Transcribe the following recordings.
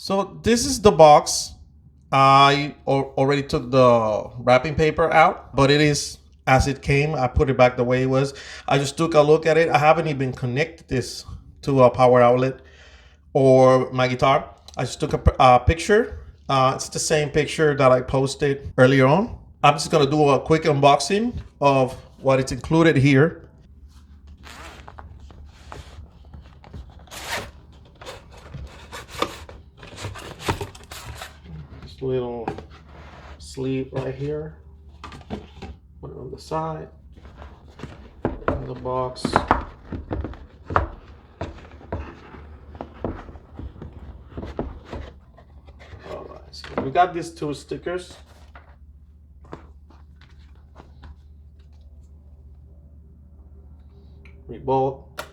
So this is the box. I already took the wrapping paper out, but it is as it came. I put it back the way it was. I just took a look at it. I haven't even connected this to a power outlet or my guitar. I just took a picture. It's the same picture that I posted earlier on. I'm just gonna do a quick unboxing of what is included here. This little sleeve right here. Put it on the side. In the box. Alright, so we got these two stickers. Revolt.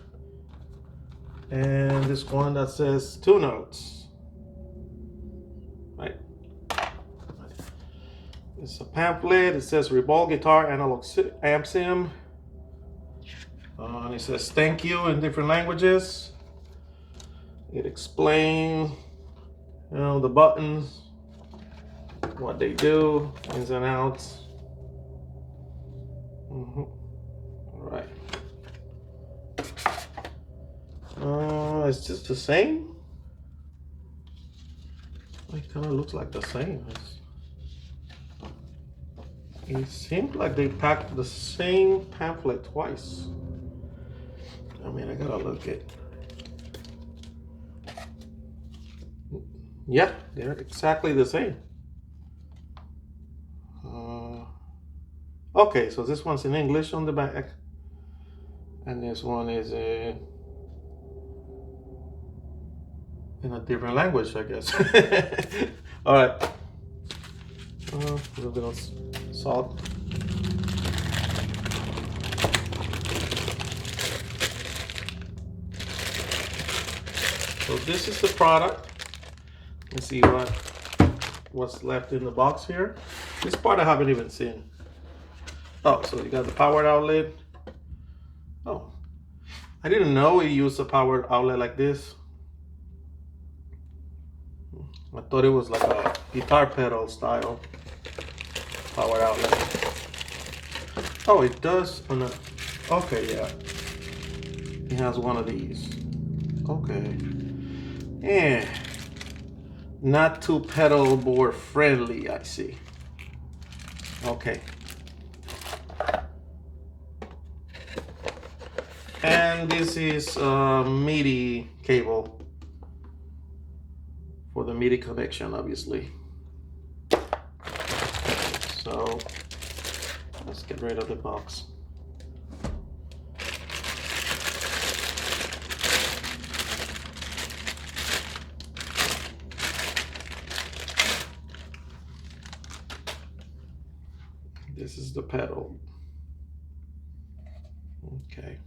And this one that says 2 notes. Right. It's a pamphlet. It says Revolt Guitar Analog Amp Sim. And it says thank you in different languages. It explains, the buttons, what they do, ins and outs. All right. It's just the same. It kind of looks like the same. It seems like they packed the same pamphlet twice. I mean, I gotta look at. Yeah, they're exactly the same. Okay, so this one's in English on the back, and this one is in a different language, I guess. All right. A little bit of salt. So this is the product. Let's see what's left in the box here. This part I haven't even seen. Oh, so you got the power outlet. Oh, I didn't know we used a power outlet like this. I thought it was like a guitar pedal style power outlet. Oh, it does. Okay, yeah. It has one of these. Okay. Yeah. Not too pedal board friendly, I see. Okay. And this is a MIDI cable for the MIDI connection, obviously. So let's get rid of the box. This is the pedal. Okay.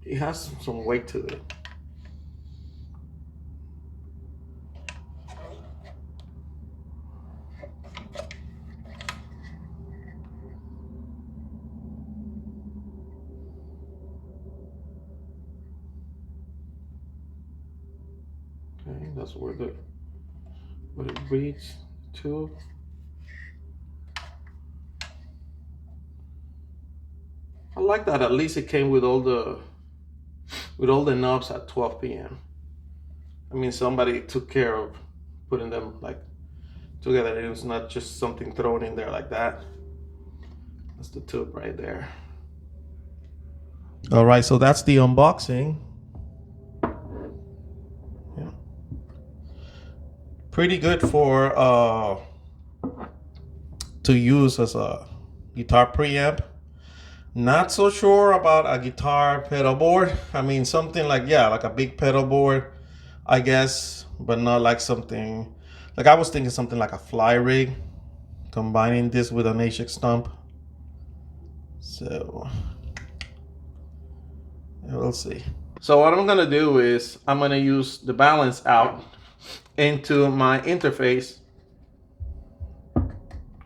It has some weight to it. Okay, that's where it reads to. I like that at least it came with all the knobs at 12 p.m. I mean, somebody took care of putting them like together. It was not just something thrown in there like that. That's the tube right there. All right, so that's the unboxing. Yeah. Pretty good for to use as a guitar preamp. Not so sure about a guitar pedal board. I mean, something like, yeah, like a big pedal board, I guess, but not like something, like I was thinking something like a fly rig, combining this with an HX stump. So, we'll see. So what I'm gonna do is I'm gonna use the balance out into my interface,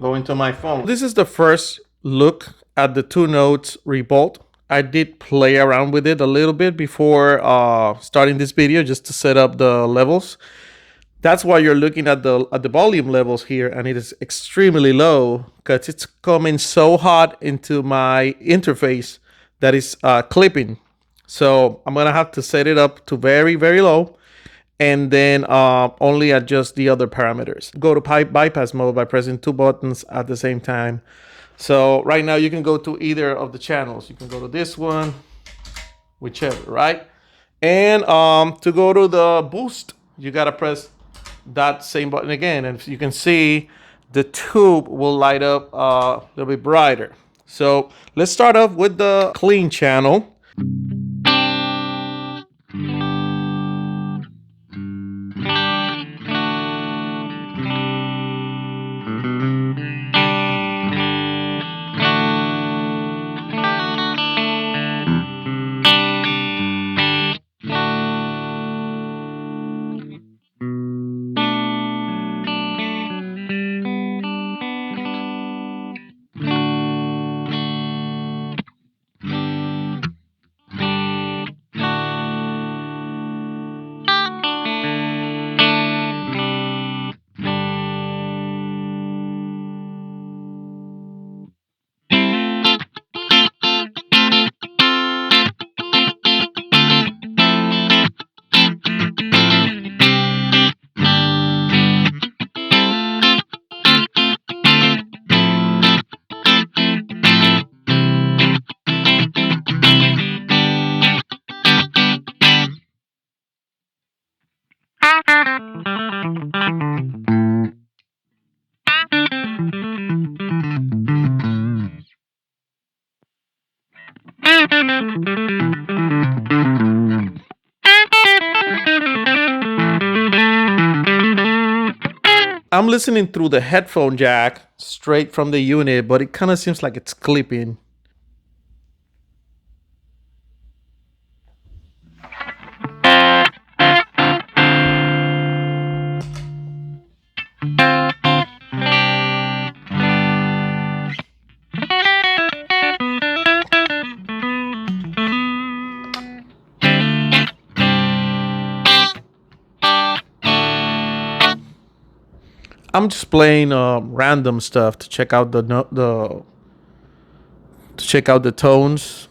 go into my phone. This is the first look at the 2 notes Revolt I did play around with it a little bit before starting this video, just to set up the levels. That's why you're looking at the volume levels here, and it is extremely low because it's coming so hot into my interface that is clipping. So I'm gonna have to set it up to very, very low, and then only adjust the other parameters. Go to pipe bypass mode by pressing two buttons at the same time. So right now you can go to either of the channels. You can go to this one, whichever, right? And to go to the boost, you gotta press that same button again, and you can see the tube will light up a little bit brighter. So let's start off with the clean channel. I'm listening through the headphone jack straight from the unit, but it kind of seems like it's clipping. I'm just playing random stuff to check out the tones.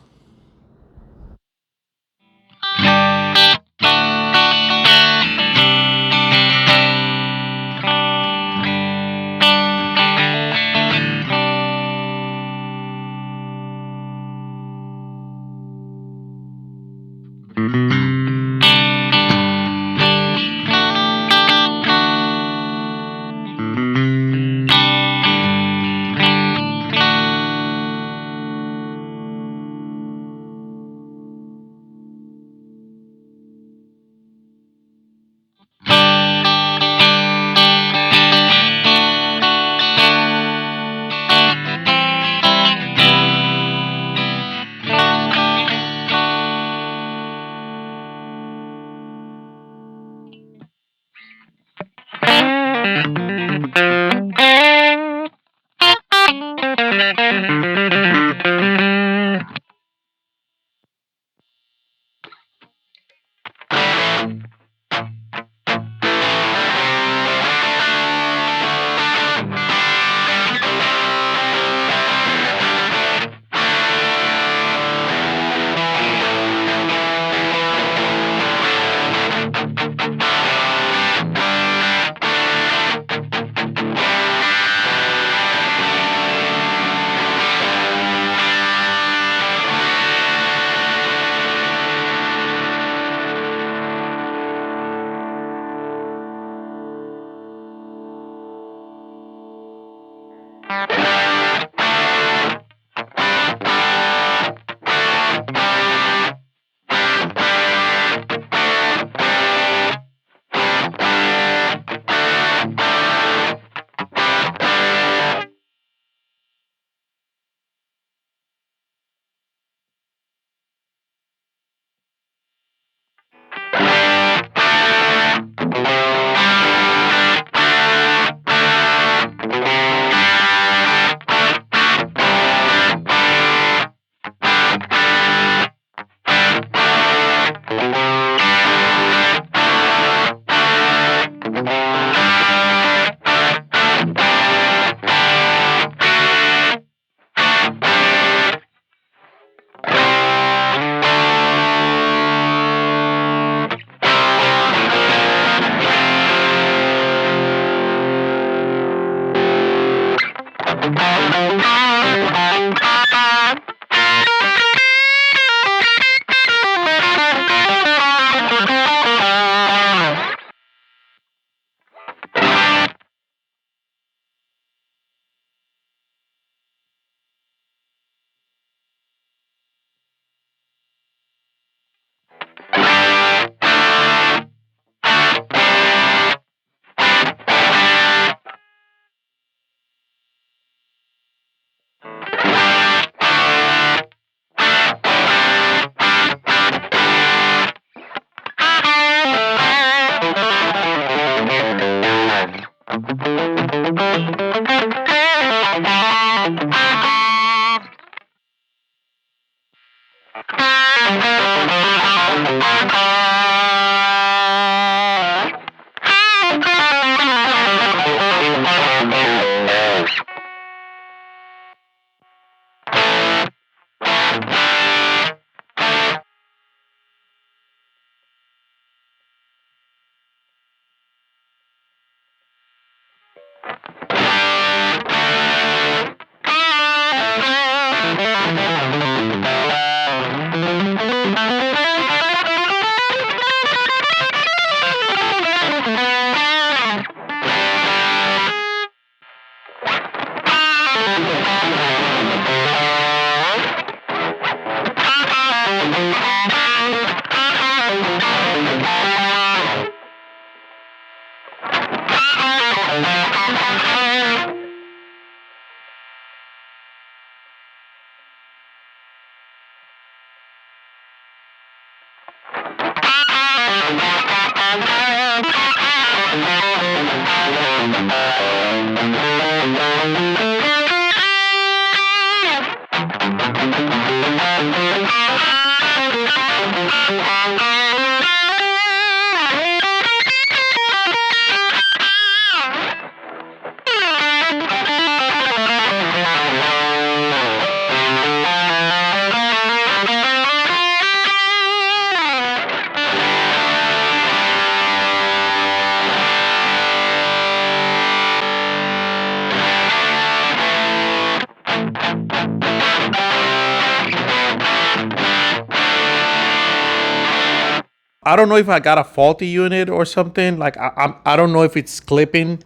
I don't know if I got a faulty unit or something. Like I don't know if it's clipping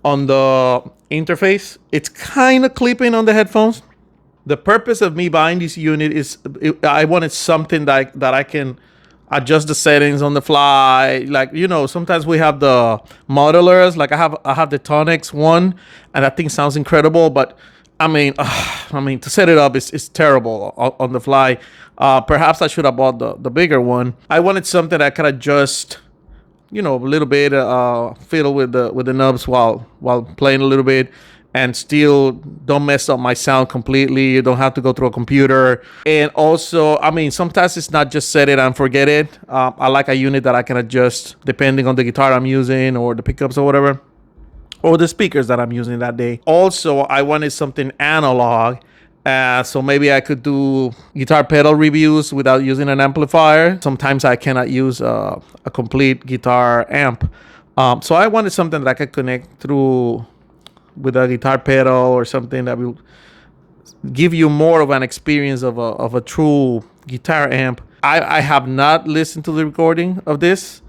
on the interface. It's kind of clipping on the headphones. The purpose of me buying this unit is I wanted something that I can adjust the settings on the fly. Like, you know, sometimes we have the modelers. Like I have the Tonix one, and that thing sounds incredible. But I mean, to set it up is terrible on the fly. Perhaps I should have bought the bigger one. I wanted something that I could adjust, you know, a little bit, fiddle with the knobs while playing a little bit, and still don't mess up my sound completely. You don't have to go through a computer. And also, I mean, sometimes it's not just set it and forget it. I like a unit that I can adjust depending on the guitar I'm using or the pickups or whatever, or the speakers that I'm using that day. Also, I wanted something analog. So maybe I could do guitar pedal reviews without using an amplifier. Sometimes I cannot use a complete guitar amp. So I wanted something that I could connect through with a guitar pedal or something that will give you more of an experience of a true guitar amp. I have not listened to the recording of this.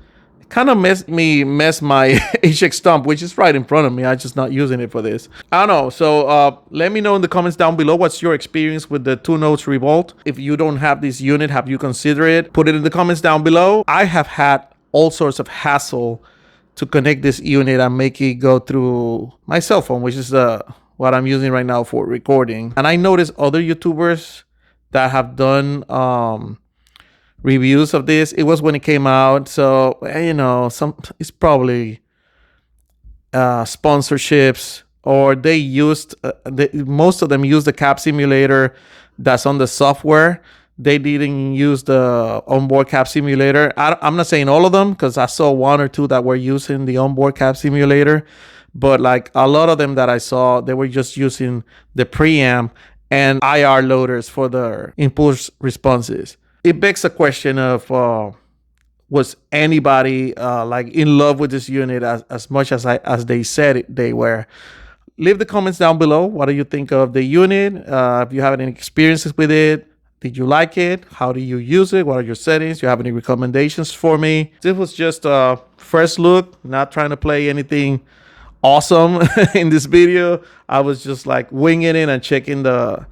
Kind of messed my HX Stomp, which is right in front of me. I'm just not using it for this. I don't know. So let me know in the comments down below what's your experience with the 2 Notes Revolt. If you don't have this unit, have you considered it? Put it in the comments down below. I have had all sorts of hassle to connect this unit and make it go through my cell phone, which is what I'm using right now for recording. And I noticed other YouTubers that have done reviews of this. It was when it came out, so you know, it's probably sponsorships, or they used most of them use the cap simulator that's on the software. They didn't use the onboard cap simulator. I'm not saying all of them, because I saw 1 or 2 that were using the onboard cap simulator, but like a lot of them that I saw, they were just using the preamp and IR loaders for their impulse responses. It begs a question of was anybody like in love with this unit as much as they said they were? Leave the comments down below. What do you think of the unit? If you have any experiences with it, did you like it? How do you use it? What are your settings? Do you have any recommendations for me? This was just a first look, not trying to play anything awesome in this video. I was just like winging it and checking the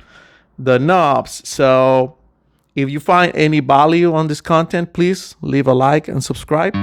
knobs. So if you find any value on this content, please leave a like and subscribe.